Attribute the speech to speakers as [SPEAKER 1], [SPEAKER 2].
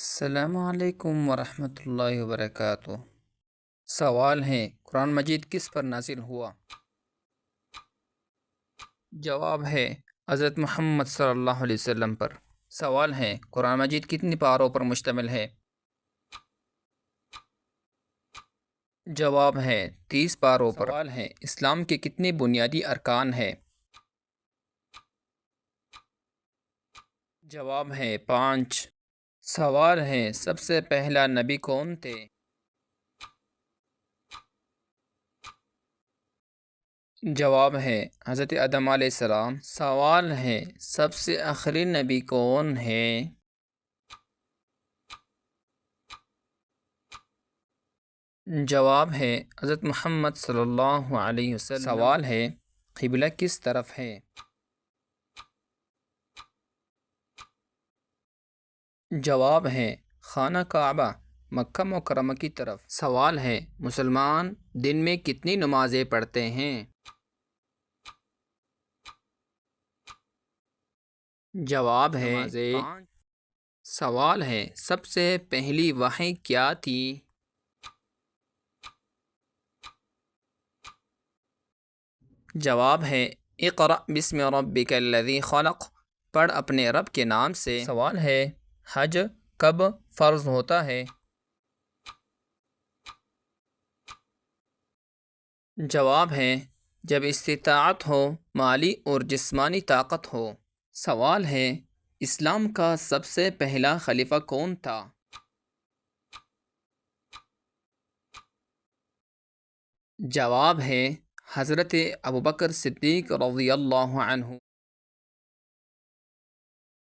[SPEAKER 1] السلام علیکم ورحمۃ اللہ وبرکاتہ۔ سوال ہے، قرآن مجید کس پر نازل ہوا؟ جواب ہے حضرت محمد صلی اللہ علیہ وسلم پر۔ سوال ہے، قرآن مجید کتنی پاروں پر مشتمل ہے؟ جواب ہے 30 پاروں پر۔ سوال ہے، اسلام کے کتنے بنیادی ارکان ہیں؟ جواب ہے 5۔ سوال ہے، سب سے پہلا نبی کون تھے؟ جواب ہے حضرت آدم علیہ السلام۔ سوال ہے، سب سے آخری نبی کون ہے؟ جواب ہے حضرت محمد صلی اللہ علیہ وسلم۔ سوال ہے، قبلہ کس طرف ہے؟ جواب ہے خانہ کعبہ، مکہ مکرمہ کی طرف۔ سوال ہے، مسلمان دن میں کتنی نمازیں پڑھتے ہیں؟ جواب ہے 5۔ سوال ہے، سب سے پہلی وحی کیا تھی؟ جواب ہے اقرأ بسم ربک الذی خلق، پڑھ اپنے رب کے نام سے۔ سوال ہے، حج کب فرض ہوتا ہے؟ جواب ہے جب استطاعت ہو، مالی اور جسمانی طاقت ہو۔ سوال ہے، اسلام کا سب سے پہلا خلیفہ کون تھا؟ جواب ہے حضرت ابوبکر صدیق رضی اللہ عنہ۔